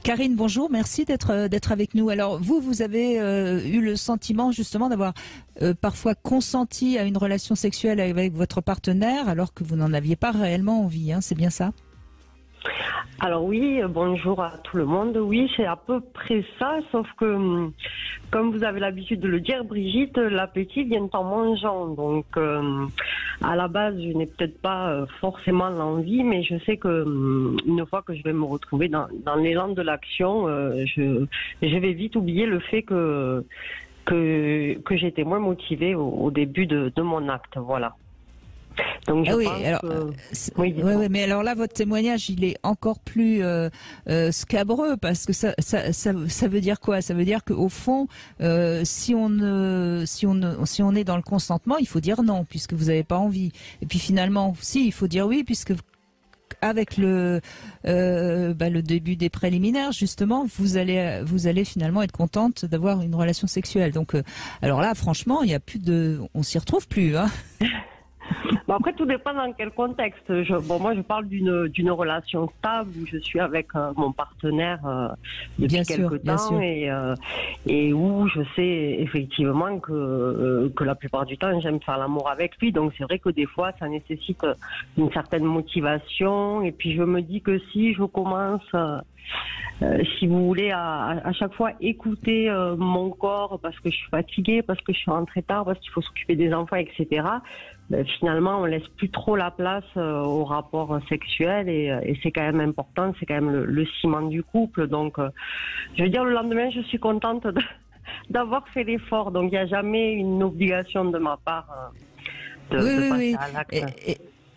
Karine, bonjour, merci d'être avec nous. Alors vous avez eu le sentiment justement d'avoir parfois consenti à une relation sexuelle avec votre partenaire alors que vous n'en aviez pas réellement envie, hein, c'est bien ça? Alors oui, bonjour à tout le monde. Oui, c'est à peu près ça, sauf que, comme vous avez l'habitude de le dire, Brigitte, l'appétit vient en mangeant. Donc, à la base, je n'ai peut-être pas forcément l'envie, mais je sais que une fois que je vais me retrouver dans l'élan de l'action, je vais vite oublier le fait que j'étais moins motivée au début de mon acte. Voilà. Donc je pense alors, que... Oui, mais alors là, votre témoignage, il est encore plus scabreux parce que ça veut dire quoi? Ça veut dire qu'au fond, si on est dans le consentement, il faut dire non puisque vous n'avez pas envie. Et puis finalement, si, il faut dire oui puisque avec le début des préliminaires, justement, vous allez finalement être contente d'avoir une relation sexuelle. Donc, alors là, franchement, il y a plus on s'y retrouve plus, hein. Bon, après, tout dépend dans quel contexte. Moi, je parle d'une relation stable où je suis avec mon partenaire depuis quelque temps et où je sais effectivement que la plupart du temps, j'aime faire l'amour avec lui. Donc, c'est vrai que des fois, ça nécessite une certaine motivation. Et puis, je me dis que si je commence... si vous voulez, à chaque fois écouter mon corps parce que je suis fatiguée, parce que je suis rentrée tard, parce qu'il faut s'occuper des enfants, etc. Finalement, on laisse plus trop la place au rapport sexuel et c'est quand même important, c'est quand même le ciment du couple. Donc, je veux dire, le lendemain, je suis contente d'avoir fait l'effort. Donc, il n'y a jamais une obligation de ma part de passer à l'acte.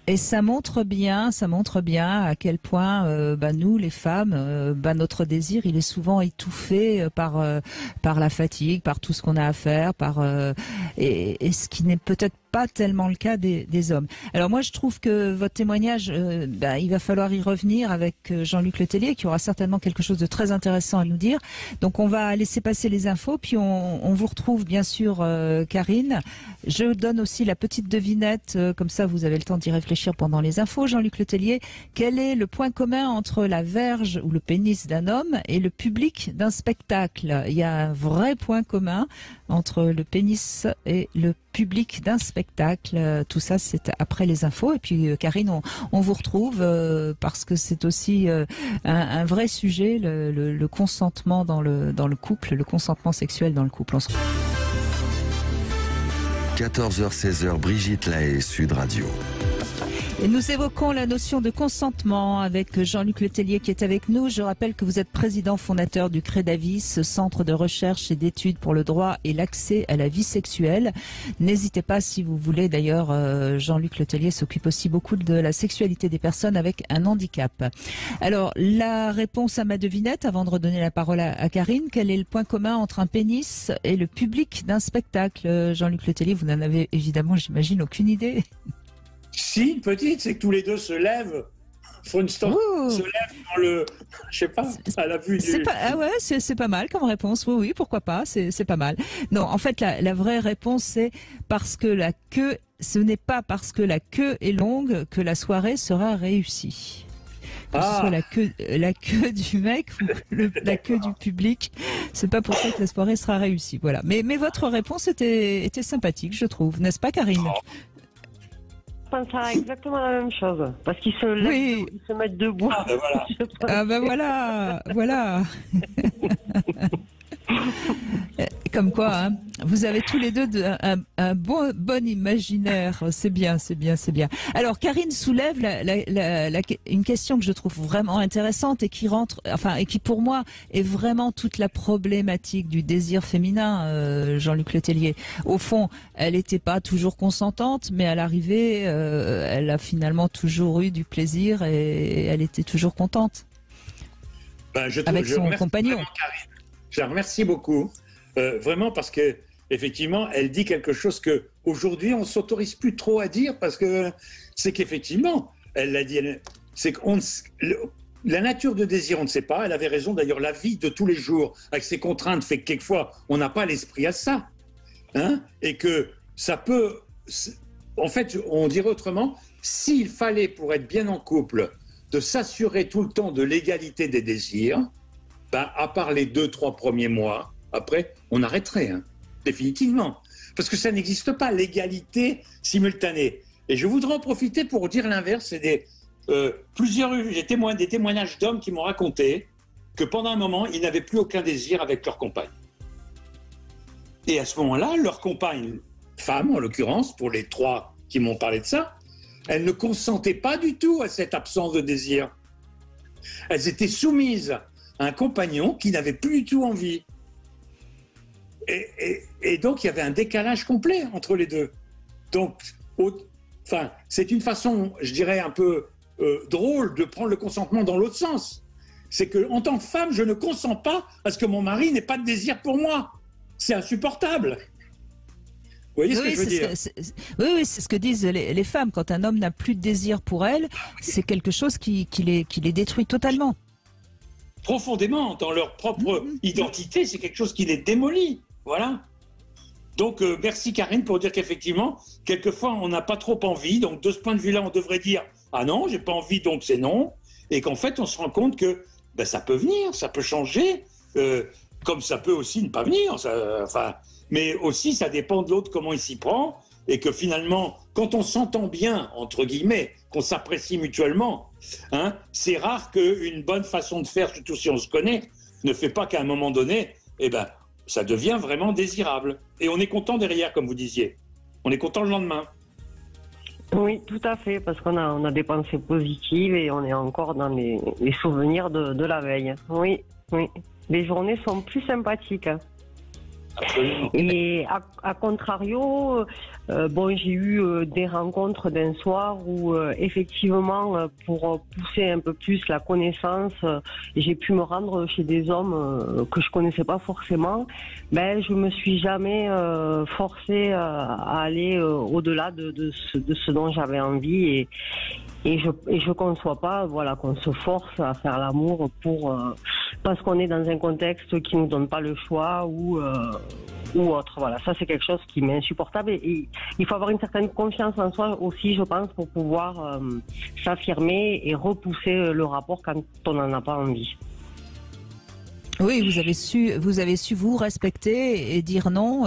Et ça montre bien à quel point nous, les femmes, notre désir, il est souvent étouffé par la fatigue, par tout ce qu'on a à faire, et ce qui n'est peut-être pas tellement le cas des hommes. Alors moi, je trouve que votre témoignage, il va falloir y revenir avec Jean-Luc Letellier, qui aura certainement quelque chose de très intéressant à nous dire. Donc on va laisser passer les infos, puis on vous retrouve bien sûr, Karine. Je donne aussi la petite devinette, comme ça vous avez le temps d'y réfléchir pendant les infos. Jean-Luc Letellier, quel est le point commun entre la verge ou le pénis d'un homme et le public d'un spectacle? Il y a un vrai point commun entre le pénis et le public d'un spectacle. Tout ça, c'est après les infos. Et puis, Karine, on vous retrouve parce que c'est aussi un vrai sujet, le consentement dans le couple, le consentement sexuel dans le couple. 14h-16h, Brigitte Lahaie, Sud Radio. Et nous évoquons la notion de consentement avec Jean-Luc Letellier qui est avec nous. Je rappelle que vous êtes président fondateur du CREDAVIS, Centre de recherche et d'études pour le droit et l'accès à la vie sexuelle. N'hésitez pas si vous voulez. D'ailleurs, Jean-Luc Letellier s'occupe aussi beaucoup de la sexualité des personnes avec un handicap. Alors, la réponse à ma devinette, avant de redonner la parole à Karine, quel est le point commun entre un pénis et le public d'un spectacle? Jean-Luc Letellier, vous n'en avez évidemment, j'imagine, aucune idée. Si, une petite, c'est que tous les deux se lèvent. Se lèvent dans le, je sais pas, à la vue du... C'est pas mal comme réponse. Oui, pourquoi pas, c'est pas mal. Non, en fait, la vraie réponse, c'est parce que ce n'est pas parce que la queue est longue que la soirée sera réussie. Que ce soit la queue du mec ou la queue du public, c'est pas pour ça que la soirée sera réussie. Voilà. Mais votre réponse était sympathique, je trouve, n'est-ce pas, Karine? Je pense à exactement la même chose. Parce qu'ils se lèvent, ils se mettent debout. Voilà. Comme quoi, hein, vous avez tous les deux un bon imaginaire. C'est bien. Alors, Karine soulève une question que je trouve vraiment intéressante et qui pour moi est vraiment toute la problématique du désir féminin, Jean-Luc Letellier. Au fond, elle n'était pas toujours consentante, mais à l'arrivée, elle a finalement toujours eu du plaisir et elle était toujours contente avec son compagnon. Je la remercie beaucoup, vraiment parce que effectivement, elle dit quelque chose que aujourd'hui on s'autorise plus trop à dire parce que c'est qu'effectivement, elle l'a dit, c'est que la nature de désir, on ne sait pas. Elle avait raison. D'ailleurs, la vie de tous les jours avec ses contraintes fait que quelquefois on n'a pas l'esprit à ça, hein, et que ça peut, en fait, on dirait autrement, s'il fallait pour être bien en couple de s'assurer tout le temps de l'égalité des désirs. ben, à part les 2-3 premiers mois, après, on arrêterait, hein, définitivement. Parce que ça n'existe pas, l'égalité simultanée. Et je voudrais en profiter pour dire l'inverse. C'est j'ai des témoignages d'hommes qui m'ont raconté que pendant un moment, ils n'avaient plus aucun désir avec leur compagne. Et à ce moment-là, leur compagne, femme en l'occurrence, pour les 3 qui m'ont parlé de ça, elles ne consentaient pas du tout à cette absence de désir. Elles étaient soumises à un compagnon qui n'avait plus du tout envie. Et donc, il y avait un décalage complet entre les deux. Donc, c'est une façon, je dirais, un peu drôle de prendre le consentement dans l'autre sens. C'est qu'en tant que femme, je ne consens pas à ce que mon mari n'ait pas de désir pour moi. C'est insupportable. Vous voyez ce que je veux dire? Oui, c'est ce que disent les femmes. Quand un homme n'a plus de désir pour elles, c'est quelque chose qui les détruit totalement. Profondément, dans leur propre identité, c'est quelque chose qui les démolit. Voilà. Donc, merci Karine pour dire qu'effectivement, quelquefois, on n'a pas trop envie. Donc, de ce point de vue-là, on devrait dire « Ah non, j'ai pas envie, donc c'est non ». Et qu'en fait, on se rend compte que ben, ça peut venir, ça peut changer, comme ça peut aussi ne pas venir. Mais aussi, ça dépend de l'autre, comment il s'y prend. Et que finalement, quand on s'entend bien, entre guillemets, qu'on s'apprécie mutuellement, hein, c'est rare qu'une bonne façon de faire, surtout si on se connaît, ne fait pas qu'à un moment donné, eh ben, ça devient vraiment désirable. Et on est content derrière, comme vous disiez. On est content le lendemain. Oui, tout à fait, parce qu'on a des pensées positives et on est encore dans les souvenirs de la veille. Oui. Les journées sont plus sympathiques. Absolument. Et à contrario, j'ai eu des rencontres d'un soir où effectivement, pour pousser un peu plus la connaissance, j'ai pu me rendre chez des hommes que je connaissais pas forcément. Je me suis jamais forcée à aller au-delà de ce dont j'avais envie et je conçois pas, qu'on se force à faire l'amour parce qu'on est dans un contexte qui nous donne pas le choix ou autre. Voilà, ça c'est quelque chose qui m'est insupportable et il faut avoir une certaine confiance en soi aussi, je pense, pour pouvoir s'affirmer et repousser le rapport quand on n'en a pas envie. Oui, vous avez su vous respecter et dire non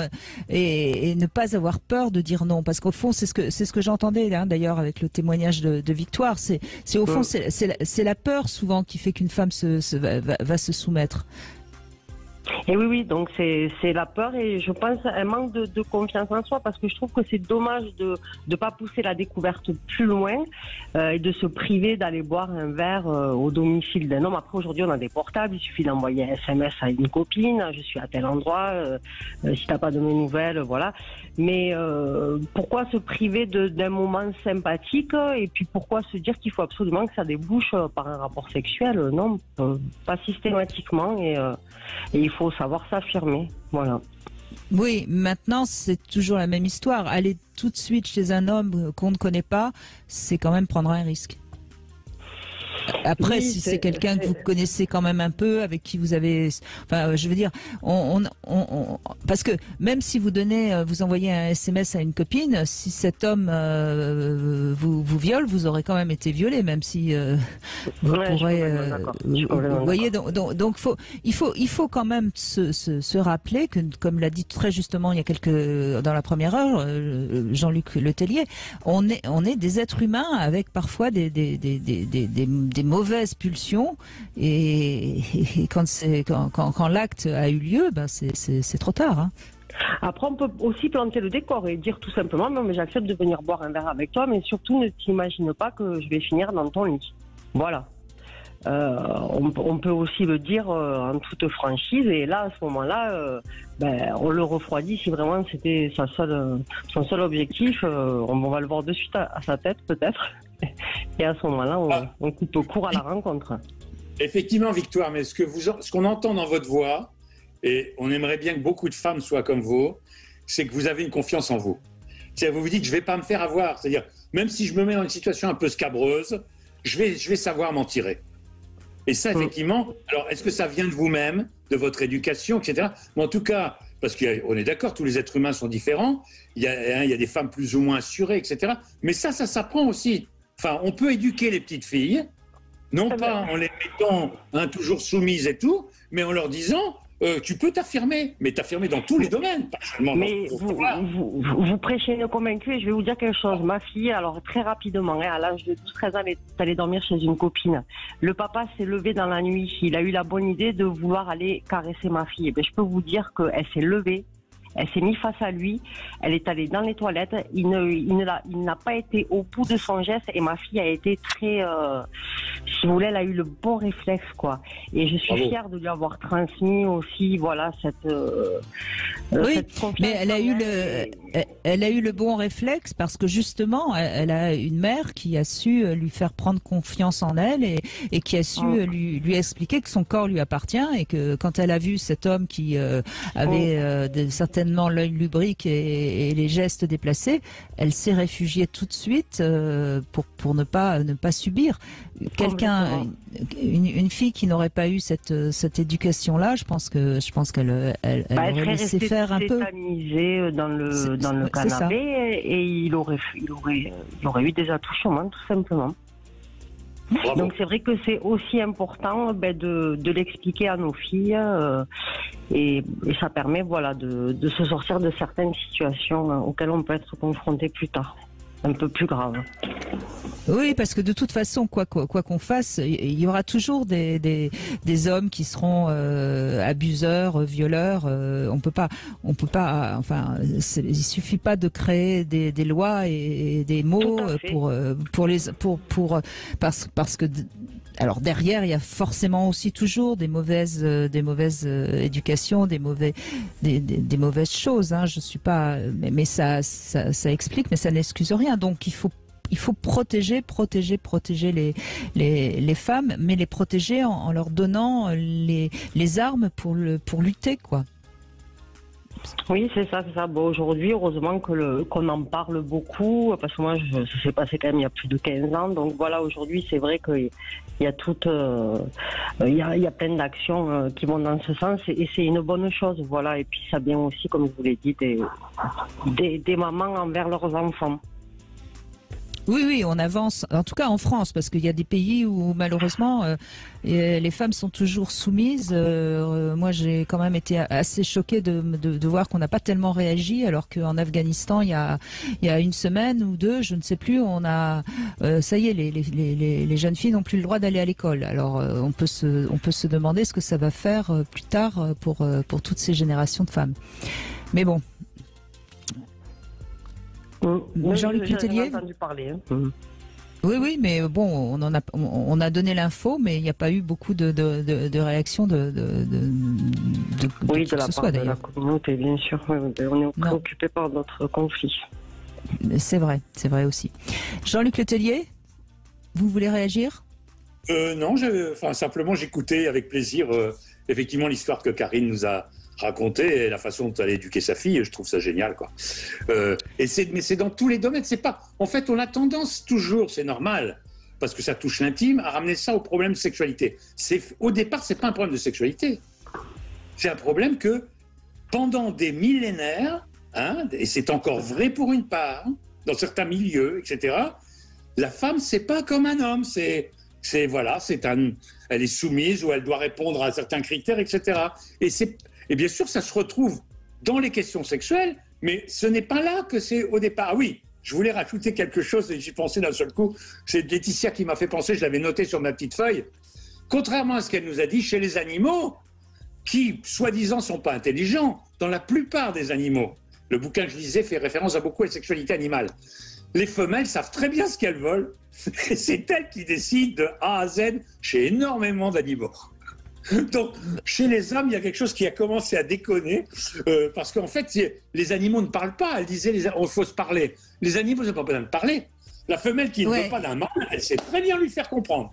et ne pas avoir peur de dire non, parce qu'au fond c'est ce que j'entendais d'ailleurs avec le témoignage de Victoire. C'est au fond c'est la peur souvent qui fait qu'une femme va se soumettre. Et oui, donc c'est la peur et je pense un manque de confiance en soi, parce que je trouve que c'est dommage de ne pas pousser la découverte plus loin et de se priver d'aller boire un verre au domicile d'un homme. Après, aujourd'hui, on a des portables, il suffit d'envoyer un SMS à une copine, je suis à tel endroit, si t'as pas de mes nouvelles, voilà. Mais pourquoi se priver d'un moment sympathique et puis pourquoi se dire qu'il faut absolument que ça débouche par un rapport sexuel? Non, pas systématiquement et il faut savoir s'affirmer, voilà. Oui, maintenant c'est toujours la même histoire. Aller tout de suite chez un homme qu'on ne connaît pas, c'est quand même prendre un risque. Après, si c'est quelqu'un que vous connaissez quand même un peu, avec qui vous avez, enfin, je veux dire, parce que même si vous envoyez un SMS à une copine, si cet homme vous viole, vous aurez quand même été violé, même si vous pourrez. Vous voyez, donc il faut quand même se rappeler que, comme l'a dit très justement il y a dans la première heure, Jean-Luc Letellier, on est des êtres humains avec parfois des mauvaises pulsions et quand l'acte a eu lieu, c'est trop tard. Hein. Après, on peut aussi planter le décor et dire tout simplement non, mais j'accepte de venir boire un verre avec toi, mais surtout ne t'imagine pas que je vais finir dans ton lit. Voilà. On peut aussi le dire en toute franchise et là, à ce moment-là, on le refroidit si vraiment c'était son seul objectif. On va le voir de suite à sa tête peut-être. Et à ce moment-là, on coupe court à la rencontre. Effectivement, Victoire, mais ce qu'on entend dans votre voix, et on aimerait bien que beaucoup de femmes soient comme vous, c'est que vous avez une confiance en vous. C'est-à-dire, vous vous dites, je ne vais pas me faire avoir. C'est-à-dire, même si je me mets dans une situation un peu scabreuse, je vais savoir m'en tirer. Et ça, effectivement, alors, est-ce que ça vient de vous-même, de votre éducation, etc. Mais en tout cas, parce qu'on est d'accord, tous les êtres humains sont différents, il y a des femmes plus ou moins assurées, etc. Mais ça s'apprend aussi. Enfin, on peut éduquer les petites filles, Non pas en les mettant toujours soumises et tout, mais en leur disant tu peux t'affirmer, mais t'affirmer dans tous les domaines, pas seulement mais vous prêchez une convaincue et je vais vous dire quelque chose. Ma fille, alors très rapidement, à l'âge de 12-13 ans, elle est allée dormir chez une copine. Le papa s'est levé dans la nuit. Il a eu la bonne idée de vouloir aller caresser ma fille. Et je peux vous dire qu'elle s'est levée. Elle s'est mise face à lui, elle est allée dans les toilettes, il n'a pas été au bout de son geste et ma fille a été très, si vous voulez, elle a eu le bon réflexe, quoi. Et je suis fière de lui avoir transmis aussi, voilà, cette confiance. Mais elle a eu le bon réflexe parce que justement, elle a une mère qui a su lui faire prendre confiance en elle et qui a su lui expliquer que son corps lui appartient et que quand elle a vu cet homme qui avait certaines l'œil lubrique et les gestes déplacés, elle s'est réfugiée tout de suite pour ne pas subir. Une fille qui n'aurait pas eu cette éducation-là, je pense qu'elle aurait laissé faire un peu. Dans le canapé et il aurait eu des attouchements tout simplement. Bravo. Donc c'est vrai que c'est aussi important de l'expliquer à nos filles et ça permet de se sortir de certaines situations auxquelles on peut être confronté plus tard, un peu plus graves. Oui, parce que de toute façon, quoi qu'on fasse, il y aura toujours des hommes qui seront abuseurs, violeurs. On peut pas. Enfin, il suffit pas de créer des lois et des mots parce que. Alors derrière, il y a forcément aussi toujours des mauvaises éducations, des mauvaises choses. Hein. Je suis pas, mais ça explique, mais ça n'excuse rien. Donc il faut protéger les femmes, mais les protéger en leur donnant les armes pour lutter, quoi. Oui, c'est ça. Bon, aujourd'hui, heureusement qu'on en parle beaucoup, parce que moi, ça s'est passé quand même il y a plus de 15 ans. Donc voilà, aujourd'hui, c'est vrai qu'il y a il y a plein d'actions qui vont dans ce sens et c'est une bonne chose. Voilà. Et puis ça vient aussi, comme je vous l'ai dit, des mamans envers leurs enfants. Oui, on avance. En tout cas, en France, parce qu'il y a des pays où malheureusement les femmes sont toujours soumises. Moi, j'ai quand même été assez choquée de voir qu'on n'a pas tellement réagi, alors qu'en Afghanistan, il y a une semaine ou deux, je ne sais plus, on a ça y est, les jeunes filles n'ont plus le droit d'aller à l'école. Alors, on peut se demander ce que ça va faire plus tard pour toutes ces générations de femmes. Mais bon. Jean-Luc Letellier. J'ai entendu parler. Oui, mais bon, on a donné l'info, mais il n'y a pas eu beaucoup de réactions de la part de la communauté, bien sûr. On est préoccupé par notre conflit. C'est vrai aussi. Jean-Luc Letellier, vous voulez réagir ? Non, simplement j'écoutais avec plaisir effectivement l'histoire que Karine nous a raconter la façon dont elle a éduqué sa fille, je trouve ça génial, quoi. Mais c'est dans tous les domaines. C'est pas. En fait, on a tendance toujours, c'est normal, parce que ça touche l'intime, à ramener ça au problème de sexualité. Au départ, c'est pas un problème de sexualité. C'est un problème que pendant des millénaires, et c'est encore vrai pour une part, dans certains milieux, etc. La femme, c'est pas comme un homme. Elle est soumise ou elle doit répondre à certains critères, etc. Et bien sûr, ça se retrouve dans les questions sexuelles, mais ce n'est pas là que c'est au départ. Ah oui, je voulais rajouter quelque chose et j'y pensais d'un seul coup. C'est Laetitia qui m'a fait penser, je l'avais noté sur ma petite feuille. Contrairement à ce qu'elle nous a dit, chez les animaux, qui, soi-disant, ne sont pas intelligents, dans la plupart des animaux, le bouquin que je lisais fait référence à beaucoup à la sexualité animale. Les femelles savent très bien ce qu'elles veulent. Et c'est elles qui décident de A à Z chez énormément d'animaux. Donc, chez les hommes, il y a quelque chose qui a commencé à déconner, parce qu'en fait, les animaux ne parlent pas. Elle disait, il faut se parler. Les animaux n'ont pas besoin de parler. La femelle qui ne veut pas d'un mâle, elle sait très bien lui faire comprendre.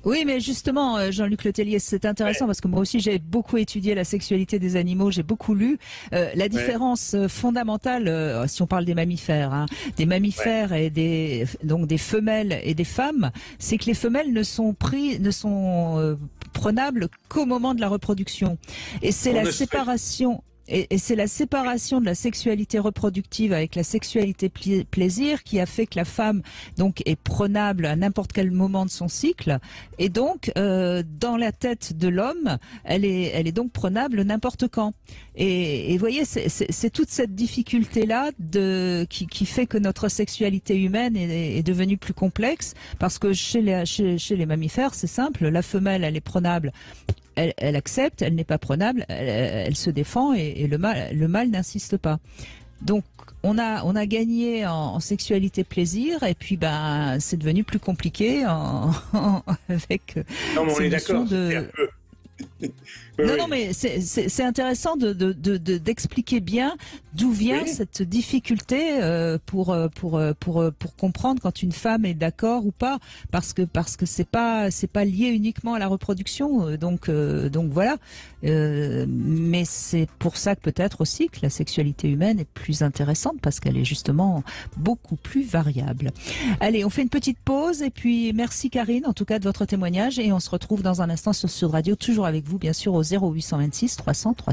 Oui, mais justement, Jean-Luc Letellier, c'est intéressant parce que moi aussi j'ai beaucoup étudié la sexualité des animaux, j'ai beaucoup lu. La différence fondamentale, si on parle des mammifères, des mammifères et des femelles et des femmes, c'est que les femelles ne sont prenables qu'au moment de la reproduction. Et c'est la séparation. Et c'est la séparation de la sexualité reproductive avec la sexualité plaisir qui a fait que la femme donc est prenable à n'importe quel moment de son cycle. Et donc, dans la tête de l'homme, elle est donc prenable n'importe quand. Et vous voyez, c'est toute cette difficulté-là qui fait que notre sexualité humaine est devenue plus complexe. Parce que chez les mammifères, c'est simple, la femelle, elle est prenable. Elle accepte, elle n'est pas prenable, elle se défend et le mâle n'insiste pas. Donc on a gagné en sexualité plaisir et puis c'est devenu plus compliqué avec ces notions de... Non, mais c'est intéressant d'expliquer bien d'où vient cette difficulté pour comprendre quand une femme est d'accord ou pas, parce que c'est pas lié uniquement à la reproduction, donc voilà. Mais c'est pour ça que peut-être aussi que la sexualité humaine est plus intéressante parce qu'elle est justement beaucoup plus variable. Allez, on fait une petite pause et puis merci Karine en tout cas de votre témoignage et on se retrouve dans un instant sur Sud Radio, toujours avec vous bien sûr au 0826 300 300.